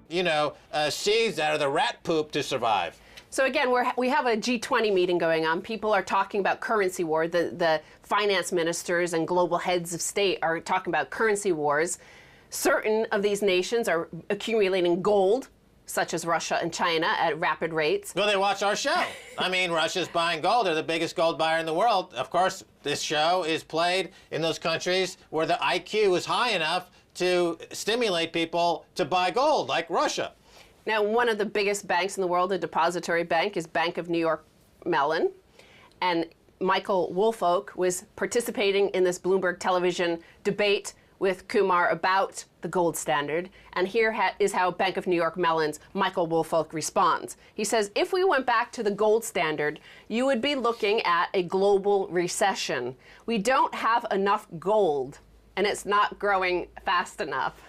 seeds out of the rat poop to survive. So again, we have a G20 meeting going on. People are talking about currency war. The finance ministers and global heads of state are talking about currency wars. Certain of these nations are accumulating gold, such as Russia and China, at rapid rates. Well, they watch our show. I mean, Russia's buying gold. They're the biggest gold buyer in the world. Of course, this show is played in those countries where the IQ is high enough to stimulate people to buy gold, like Russia. Now, one of the biggest banks in the world, the depository bank, is Bank of New York Mellon. And Michael Woolfolk was participating in this Bloomberg television debate with Kumar about the gold standard. And here is how Bank of New York Mellon's Michael Woolfolk responds. He says, if we went back to the gold standard, you would be looking at a global recession. We don't have enough gold, and it's not growing fast enough.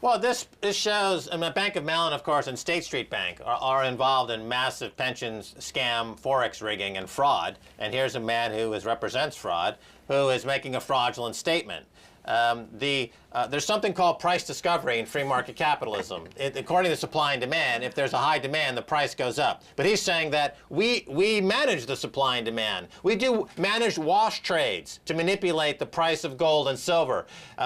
Well, this shows, Bank of Mellon, of course, and State Street Bank are involved in massive pensions scam, forex rigging, and fraud. And here's a man who represents fraud, who is making a fraudulent statement. There's something called price discovery in free market capitalism. According to supply and demand, if there's a high demand, the price goes up. But he's saying that we manage the supply and demand. We do manage wash trades to manipulate the price of gold and silver.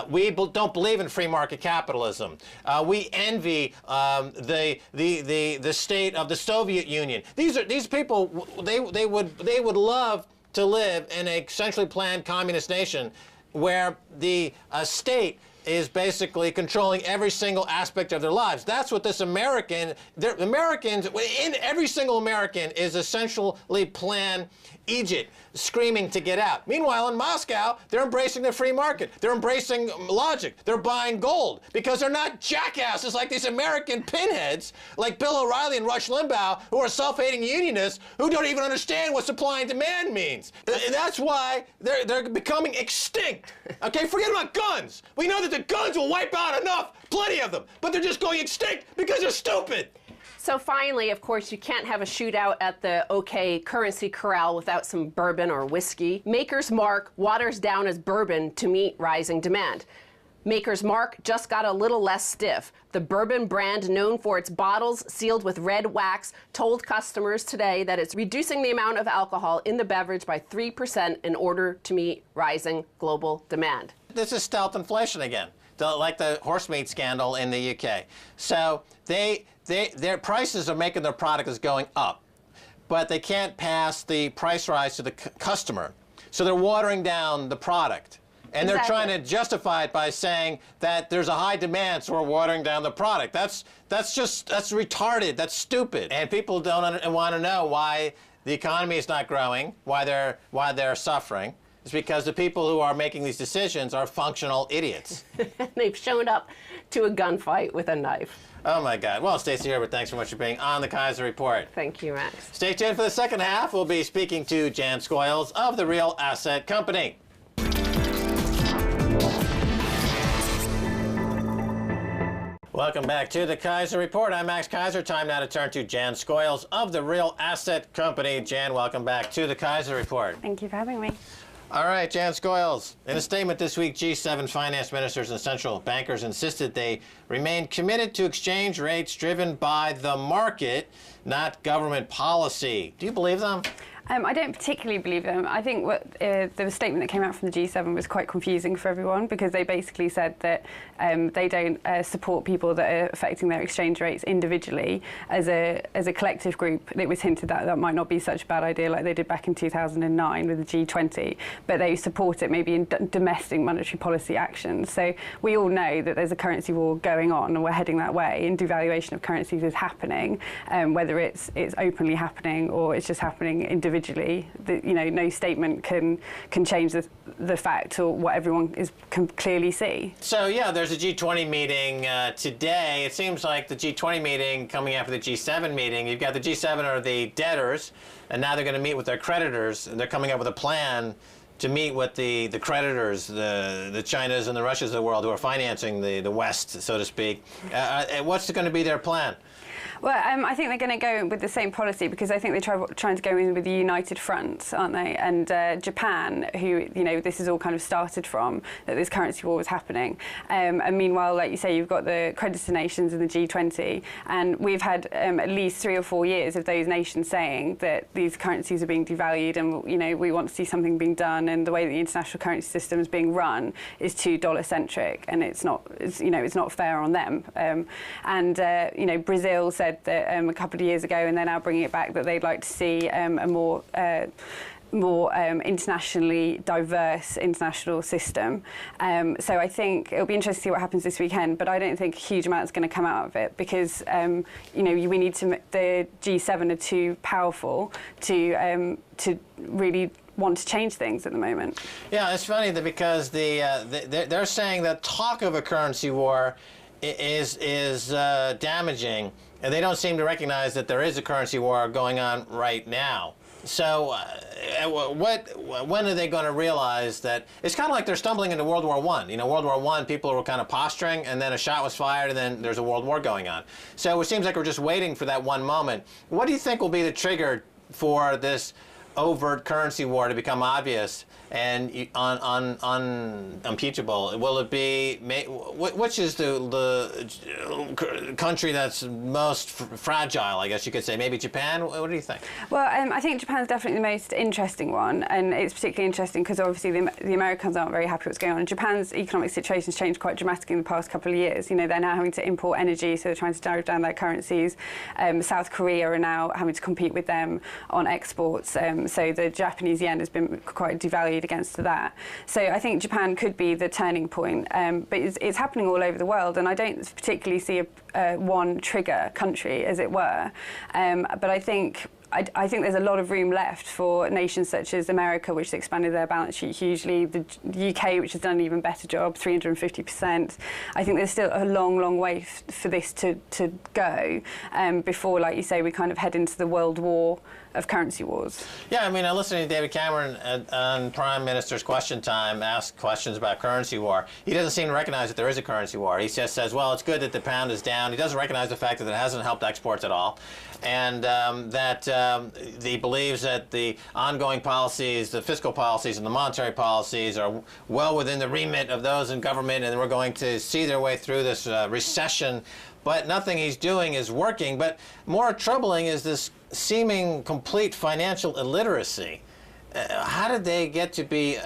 We don't believe in free market capitalism. We envy the state of the Soviet Union. These people, they would love to live in a centrally planned communist nation where the state is basically controlling every single aspect of their lives. That's what this Americans, in every single American is a centrally planned Egypt screaming to get out. Meanwhile, in Moscow, they're embracing the free market. They're embracing logic. They're buying gold because they're not jackasses like these American pinheads like Bill O'Reilly and Rush Limbaugh, who are self-hating unionists who don't even understand what supply and demand means. And that's why they're becoming extinct. Okay, forget about guns. We know that the guns will wipe out plenty of them, but they're just going extinct because they're stupid. So finally, of course, you can't have a shootout at the OK Currency Corral without some bourbon or whiskey. Maker's Mark waters down as bourbon to meet rising demand. Maker's Mark just got a little less stiff. The bourbon brand, known for its bottles sealed with red wax, told customers today that it's reducing the amount of alcohol in the beverage by 3% in order to meet rising global demand. This is stealth inflation again, like the horse meat scandal in the UK. So their prices are making their product is going up, but they can't pass the price rise to the customer. So they're watering down the product. And they're trying to justify it by saying that there's a high demand, so we're watering down the product. That's retarded. That's stupid. And people don't want to know why the economy is not growing, why they're suffering. It's because the people who are making these decisions are functional idiots. They've shown up to a gunfight with a knife. Oh, my God. Well, Stacey Herbert, thanks so much for being on the Keiser Report. Thank you, Max. Stay tuned for the second half. We'll be speaking to Jan Scoyles of the Real Asset Company. Welcome back to the Keiser Report. I'm Max Keiser. Time now to turn to Jan Scoyles of the Real Asset Company. Jan, welcome back to the Keiser Report. Thank you for having me. All right, Jan Scoyles. In a statement this week, G7 finance ministers and central bankers insisted they remain committed to exchange rates driven by the market, not government policy. Do you believe them? I don't particularly believe them. I think the statement that came out from the G7 was quite confusing for everyone because they basically said that they don't support people that are affecting their exchange rates individually. As a collective group, it was hinted that that might not be such a bad idea like they did back in 2009 with the G20, but they support it maybe in domestic monetary policy actions. So we all know that there's a currency war going on and we're heading that way, and devaluation of currencies is happening, whether it's openly happening or it's just happening individually. No statement can change the fact or what everyone can clearly see. So yeah, there's a G20 meeting today. It seems like the G20 meeting coming after the G7 meeting. You've got the G7 are the debtors, and now they're going to meet with their creditors. And they're coming up with a plan to meet with the creditors, the Chinas and the Russias of the world who are financing the West, so to speak. What's going to be their plan? Well, I think they're going to go with the same policy because I think they're trying to go in with a united front, aren't they? And Japan, who, this is all kind of started from, that this currency war was happening. And meanwhile, like you say, you've got the creditor nations in the G20, and we've had at least 3 or 4 years of those nations saying that these currencies are being devalued and, we want to see something being done, and the way that the international currency system is being run is too dollar-centric, and it's not fair on them. Brazil said that a couple of years ago, and they're now bringing it back, that they'd like to see a more internationally diverse international system. So I think it'll be interesting to see what happens this weekend, but I don't think a huge amount is going to come out of it because, we need to, the G7 are too powerful to really want to change things at the moment. Yeah, it's funny that because they're saying that talk of a currency war is damaging, and they don't seem to recognize that there is a currency war going on right now. So when are they going to realize that it's kind of like they're stumbling into World War I? World War I, people were kind of posturing, and then a shot was fired, and then there's a world war going on. So it seems like we're just waiting for that one moment. What do you think will be the trigger for this overt currency war to become obvious and unimpeachable? Will it be, which is the country that's most fragile, I guess you could say? Maybe Japan? What do you think? Well, I think Japan's definitely the most interesting one, and it's particularly interesting because obviously the Americans aren't very happy with what's going on. Japan's economic situation has changed quite dramatically in the past couple of years. They're now having to import energy, so they're trying to drive down their currencies. South Korea are now having to compete with them on exports, so the Japanese yen has been quite devalued against that. So I think Japan could be the turning point, but it's happening all over the world, and I don't particularly see a one trigger country, as it were. But I think there's a lot of room left for nations such as America, which has expanded their balance sheet hugely, the UK, which has done an even better job, 350%. I think there's still a long, long way for this to go before, like you say, we kind of head into the world war of currency wars. Yeah, I'm listening to David Cameron on Prime Minister's Question Time ask questions about currency war. He doesn't seem to recognize that there is a currency war. He just says, well, it's good that the pound is down. He doesn't recognize the fact that it hasn't helped exports at all, and that he believes that the ongoing policies, the fiscal policies and the monetary policies are well within the remit of those in government, and we're going to see their way through this recession. But nothing he's doing is working. But more troubling is this seeming complete financial illiteracy. How did they get to be,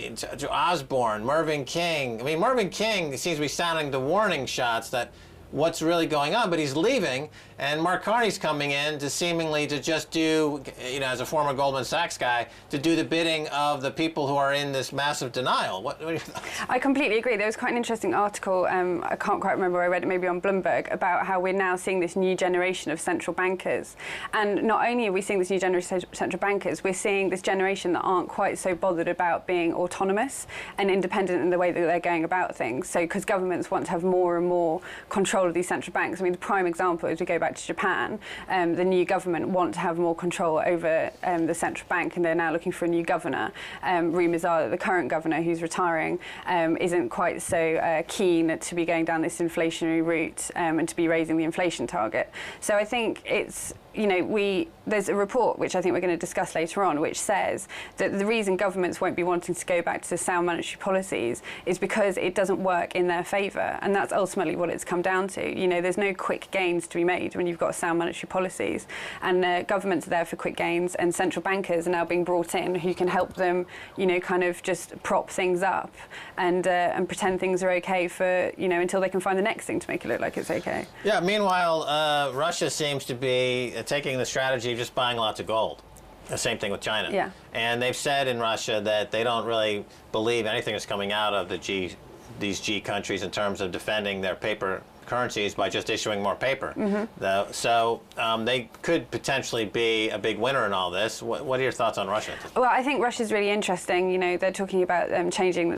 to Osborne, Mervyn King? Mervyn King seems to be sounding the warning shots that what's really going on, but he's leaving, and Mark Carney's coming in to seemingly to just do, as a former Goldman Sachs guy, to do the bidding of the people who are in this massive denial. What are your thoughts? I completely agree. There was quite an interesting article, I can't quite remember where I read it, maybe on Bloomberg, about how we're now seeing this new generation of central bankers. And not only are we seeing this new generation of central bankers, we're seeing this generation that aren't quite so bothered about being autonomous and independent in the way that they're going about things. So, because governments want to have more and more control of these central banks. The prime example is we go back to Japan. The new government want to have more control over the central bank, and they're now looking for a new governor. Rumours are that the current governor, who's retiring, isn't quite so keen to be going down this inflationary route and to be raising the inflation target. So I think it's, there's a report which I think we're going to discuss later on, which says that the reason governments won't be wanting to go back to sound monetary policies is because it doesn't work in their favour, and that's ultimately what it's come down to. There's no quick gains to be made when you've got sound monetary policies, and governments are there for quick gains, and central bankers are now being brought in who can help them, kind of just prop things up and pretend things are okay for, until they can find the next thing to make it look like it's okay. Yeah. Meanwhile, Russia seems to be taking the strategy of just buying lots of gold. The same thing with China. Yeah. And they've said in Russia that they don't really believe anything is coming out of these G countries in terms of defending their paper currencies by just issuing more paper. Mm-hmm. So they could potentially be a big winner in all this. What are your thoughts on Russia? Well, I think Russia's really interesting. They're talking about changing